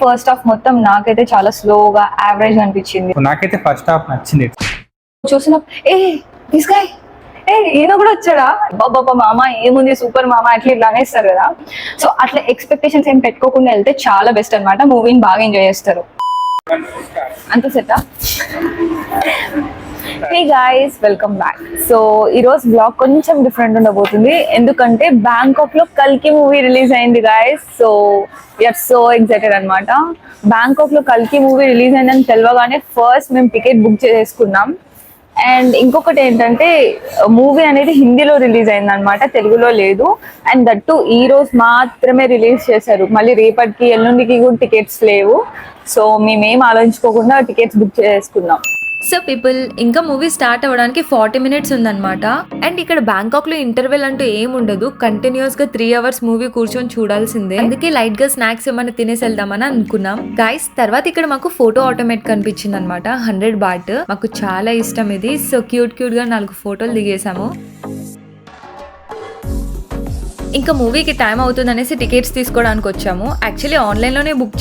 First half మొత్తం నాకైతే చాలా స్లోగా యావరేజ్ అనిపించింది. నాకైతే ఫస్ట్ హాఫ్ నచ్చింది. చూసిన తీసుకాయ్ ఈయన కూడా వచ్చాడా బాబా మామ ఏముంది సూపర్ మామ అట్లా ఇట్లా అనేస్తారు కదా. సో అట్లా ఎక్స్పెక్టేషన్స్ ఏం పెట్టుకోకుండా వెళ్తే చాలా బెస్ట్ అనమాట. మూవీని బాగా ఎంజాయ్ చేస్తారు. అంత సెటా. Hey guys, welcome back. So ఈరోజు బ్లాగ్ కొంచెం డిఫరెంట్ ఉండబోతుంది, ఎందుకంటే బ్యాంకాక్ లో కల్కి మూవీ రిలీజ్ అయింది guys. So we are so excited అనమాట. బ్యాంకాక్ లో కల్కి మూవీ రిలీజ్ అయిందని తెలియగానే ఫస్ట్ మేము టికెట్ బుక్ చేసుకున్నాం. అండ్ ఇంకొకటి ఏంటంటే మూవీ అనేది హిందీలో రిలీజ్ అయింది అనమాట, తెలుగులో లేదు. అండ్ దట్టు ఈ రోజు మాత్రమే రిలీజ్ చేశారు. మళ్ళీ రేపటికి ఎల్లుండికి కూడా టికెట్స్ లేవు. సో మేమేం ఆలోచించుకోకుండా టికెట్స్ బుక్ చేసుకున్నాం. సో పీపుల్, ఇంకా మూవీ స్టార్ట్ అవ్వడానికి 40 minutes ఉందన్నమాట. అండ్ ఇక్కడ బ్యాంకాక్ లో ఇంటర్వెల్ అంటూ ఏం ఉండదు, కంటిన్యూస్ గా 3 hours మూవీ కూర్చొని చూడాల్సిందే. అందుకే లైట్ గా స్నాక్స్ ఏమైనా తినేసి వెళ్దామని అనుకున్నాం గైస్. తర్వాత ఇక్కడ మాకు ఫోటో ఆటోమేట్ కనిపించింది అనమాట, 100 baht. మాకు చాలా ఇష్టం ఇది. సో క్యూట్ గా 4 ఫోటోలు దిగేసాము. ఇంకా మూవీకి టైం అవుతుంది అనేసి టికెట్స్ తీసుకోవడానికి వచ్చాము. యాక్చువల్లీ ఆన్లైన్లోనే బుక్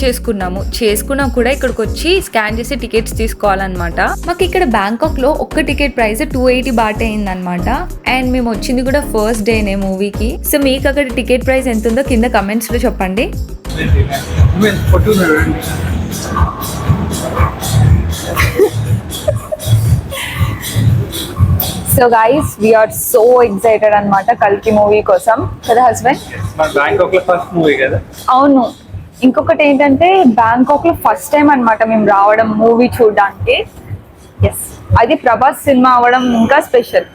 చేసుకున్నా కూడా ఇక్కడికి వచ్చి స్కాన్ చేసి టికెట్స్ తీసుకోవాలన్నమాట. మాకు ఇక్కడ బ్యాంకాక్ లో ఒక్క టికెట్ ప్రైస్ 280 baht అయిందనమాట. అండ్ మేము వచ్చింది కూడా ఫస్ట్ డేనే మూవీకి. సో మీకు అక్కడ టికెట్ ప్రైస్ ఎంత ఉందో కింద కమెంట్స్ లో చెప్పండి. So guys, we are so excited అనమాట కల్కి మూవీ కోసం కదా హస్బెండ్. బ్యాంకాక్ లో ఫస్ట్ మూవీ కదా. అవును. ఇంకొకటి ఏంటంటే బ్యాంకాక్ లో ఫస్ట్ టైం అనమాట మేము రావడం మూవీ చూడడానికి. ఎస్, అది ప్రభాస్ సినిమా అవ్వడం ఇంకా స్పెషల్.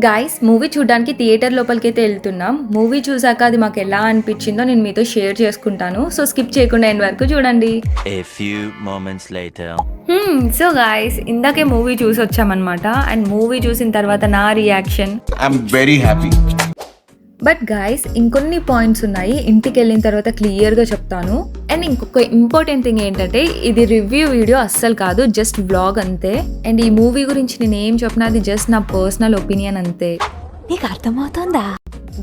గైస్, మూవీ చూడడానికి థియేటర్ లోపలికి అయితే వెళ్తున్నాం. మూవీ చూసాక అది మాకు ఎలా అనిపించిందో నేను మీతో షేర్ చేసుకుంటాను. సో స్కిప్ చేయకుండా ఎండ్ వరకు చూడండి. సో గైస్, ఇందాకే మూవీ చూసి వచ్చామన్నమాట. అండ్ మూవీ చూసిన తర్వాత నా reaction, I'm very happy. But guys, ఇంకొన్ని పాయింట్స్ ఉన్నాయి, ఇంటికి వెళ్ళిన తర్వాత క్లియర్గా చెప్తాను. అండ్ ఇంకొక ఇంపార్టెంట్ థింగ్ ఏంటంటే ఇది రివ్యూ వీడియో అస్సలు కాదు, జస్ట్ వ్లాగ్ అంతే. అండ్ ఈ మూవీ గురించి నేను ఏం చెప్పినా అది జస్ట్ నా పర్సనల్ ఒపీనియన్ అంతే. నీకు అర్థమవుతుందా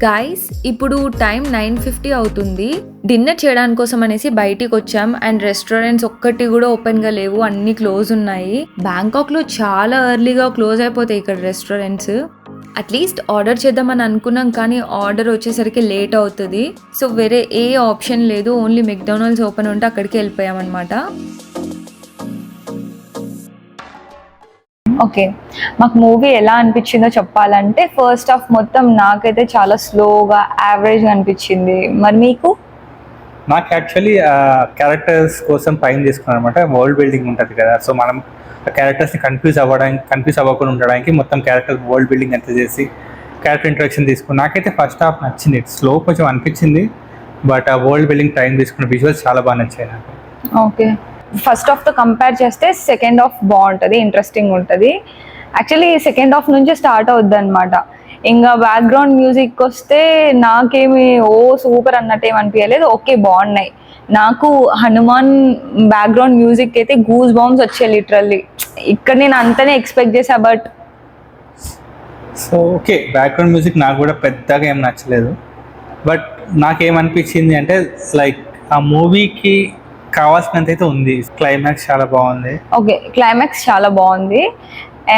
గైస్? ఇప్పుడు టైం 9:50 అవుతుంది. డిన్నర్ చేయడానికి కోసం అనేసి బయటికి వచ్చాం. అండ్ రెస్టారెంట్స్ ఒక్కటి కూడా ఓపెన్ గా లేవు, అన్ని క్లోజ్ ఉన్నాయి. బ్యాంకాక్ లో చాలా ఎర్లీగా క్లోజ్ అయిపోతాయి ఇక్కడ రెస్టారెంట్స్. అట్లీస్ట్ ఆర్డర్ చేద్దామని అనుకున్నాం, కానీ ఆర్డర్ వచ్చేసరికి లేట్ అవుతుంది. సో వేరే ఏ ఆప్షన్ లేదు, ఓన్లీ మెక్డొనాల్డ్స్ ఓపెన్ ఉంటే అక్కడికి వెళ్ళిపోయామన్నమాట. ఓకే, మాకు మూవీ ఎలా అనిపించిందో చెప్పాలంటే ఫస్ట్ హాఫ్ మొత్తం నాకైతే చాలా స్లోగా యావరేజ్ అనిపించింది. మరి మీకు? నాకు యాక్చువల్లీ క్యారెక్టర్స్ కోసం పైన తీసుకున్నాను అనమాట. వరల్డ్ బిల్డింగ్ ఉంటుంది కదా, సో మనం క్యారెక్టర్స్ని కన్ఫ్యూజ్ అవ్వకుండా ఉండడానికి మొత్తం క్యారెక్టర్ వరల్డ్ బిల్డింగ్ అంతా చేసి క్యారెక్టర్ ఇంట్రడక్షన్ తీసుకుని నాకైతే ఫస్ట్ హాఫ్ నచ్చింది. స్లో కొంచెం అనిపించింది, బట్ ఆ వరల్డ్ బిల్డింగ్ టైం తీసుకున్న విజువల్స్ చాలా బాగా నచ్చాయి నాకు. ఓకే, ఫస్ట్ హాఫ్తో కంపేర్ చేస్తే సెకండ్ హాఫ్ బాగుంటుంది, ఇంట్రెస్టింగ్ ఉంటుంది. యాక్చువల్లీ సెకండ్ హాఫ్ నుంచే స్టార్ట్ అవుద్ది అనమాట. ఇంకా బ్యాక్గ్రౌండ్ మ్యూజిక్ వస్తే నాకేమి సూపర్ అన్నట్టు ఏమి అనిపించలేదు. ఓకే, బాగున్నాయి. నాకు హనుమాన్ బ్యాక్గ్రౌండ్ మ్యూజిక్ అయితే గూస్ బాంబ్స్ వచ్చాయి లిటరల్లీ. ఇక్కడ నేను అంతనే ఎక్స్పెక్ట్ చేసా, but so okay, background music నాకు కూడా పెద్దగా ఏం నచ్చలేదు. బట్ నాకేమనిపించింది అంటే లైక్ ఆ మూవీకి కావాల్సినంత అయితే ఉంది. క్లైమాక్స్ చాలా బాగుంది. ఓకే, క్లైమాక్స్ చాలా బాగుంది.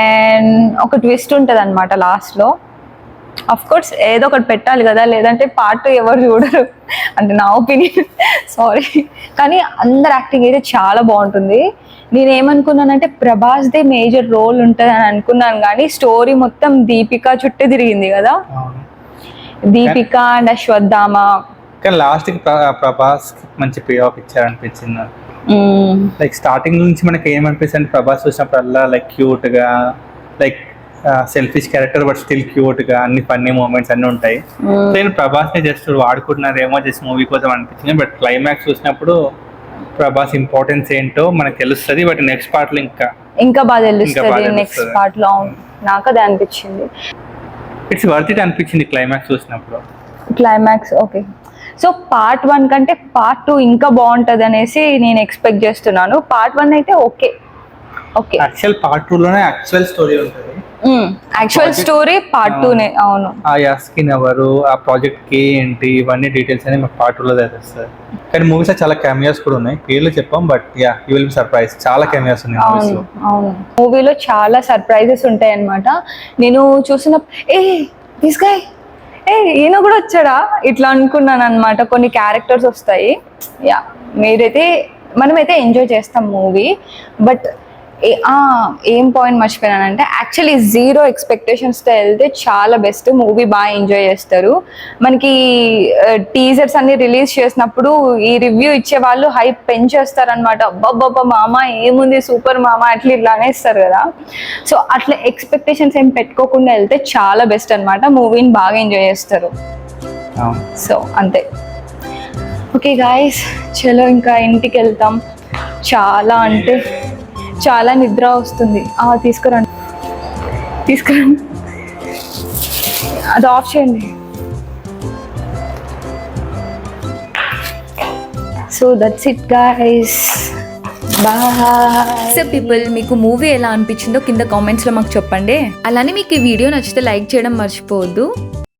అండ్ ఒక ట్విస్ట్ ఉంటుంది అనమాట లాస్ట్లో. అఫ్ కోర్స్ ఏదో ఒకటి పెట్టాలి కదా, లేదంటే పార్ట్ ఎవరు చూడరు అంటే నా ఒపీనియన్, సారీ. కానీ అందరు యాక్టింగ్ అయితే చాలా బాగుంటుంది. నేనేమనుకున్నానంటే ప్రభాస్దే మేజర్ రోల్ ఉంటుంది అని అనుకున్నాను, కానీ స్టోరీ మొత్తం దీపిక చుట్టే తిరిగింది కదా. దీపిక అండ్ అశ్వత్థామ. కానీ లాస్ట్కి ప్రభాస్ మంచి పే ఆఫ్ ఇచ్చారనిపించింది నాకు. లైక్ స్టార్టింగ్ నుంచి మనకి ఏమనిపిస్తుంది అంటే ప్రభాస్ చూసినప్పుడల్లా లైక్ క్యూట్గా, like selfish character but still cute గా అన్ని ఫన్నీ మూమెంట్స్ అన్ని ఉంటాయి. నేను ప్రభాస్ ని జస్ట్ వాడుకుంటున్నారేమో జస్ట్ మూవీ కోసం అనిపించింది. బట్ క్లైమాక్స్ చూసినప్పుడు ప్రభాస్ ఇంపార్టెన్స్ ఏంటో మనకు తెలుస్తుంది. బట్ నెక్స్ట్ పార్ట్ లో ఇంకా బాగా తెలుస్తుంది. నెక్స్ట్ పార్ట్ లో నాకు అదే అనిపించింది. ఇట్స్ వర్త్ ఇట్ అనిపించింది క్లైమాక్స్ చూసినప్పుడు. Climax okay. సో పార్ట్ 1 కంటే పార్ట్ 2 ఇంకా బాగుంటది అనేసి నేను ఎక్స్పెక్ట్ చేస్తున్నాను. పార్ట్ 1 అయితే ఓకే. యాక్చువల్ పార్ట్ 2 లోనే యాక్చువల్ స్టోరీ ఉంటుంది. యాక్చువల్ స్టోరీ పార్ట్ 2 అవును. ఆ యాస్కిన్ ఎవరు, ఆ ప్రాజెక్ట్ కి ఏంటి, ఇవన్నీ డీటెయిల్స్ అనేవి మాకు పార్ట్ 2లో తెలుస్తుంది. కానీ మూవీస్ చాలా కెమియోస్ కూడా ఉన్నాయి, పేర్లు చెప్పాం but yeah you will be surprise. చాలా కెమియోస్ ఉన్నాయి మూవీస్ లో. అవును, మూవీలో చాలా సర్ప్రైజెస్ ఉంటాయి అన్నమాట. నేను చూసిన దిస్ గై ఈయన కూడా వచ్చాడా ఇట్లా అనుకున్నాను అనమాట. కొన్ని క్యారెక్టర్స్ వస్తాయి, యా మనమైతే ఎంజాయ్ చేస్తాం మూవీ. బట్ ఏం పాయింట్ మర్చిపోయానంటే యాక్చువల్లీ 0 ఎక్స్పెక్టేషన్స్తో వెళ్తే చాలా బెస్ట్ మూవీ, బాగా ఎంజాయ్ చేస్తారు. మనకి టీజర్స్ అన్ని రిలీజ్ చేసినప్పుడు ఈ రివ్యూ ఇచ్చే వాళ్ళు హైప్ పెంచేస్తారనమాట. అబ్బాబ్బా మామ ఏముంది సూపర్ మామ అట్లా ఇట్లా అనేస్తారు కదా. సో అట్లా ఎక్స్పెక్టేషన్స్ ఏం పెట్టుకోకుండా వెళ్తే చాలా బెస్ట్ అనమాట, మూవీని బాగా ఎంజాయ్ చేస్తారు. సో అంతే. ఓకే గాయస్, చలో ఇంకా ఇంటికి వెళ్తాం. చాలా అంటే చాలా నిద్ర వస్తుంది. తీసుకురండి అది ఆఫ్ చేయండి. So that's it guys, bye. So people, మీకు మూవీ ఎలా అనిపించిందో కింద కామెంట్స్లో మాకు చెప్పండి. అలానే మీకు ఈ వీడియో నచ్చితే లైక్ చేయడం మర్చిపోవద్దు.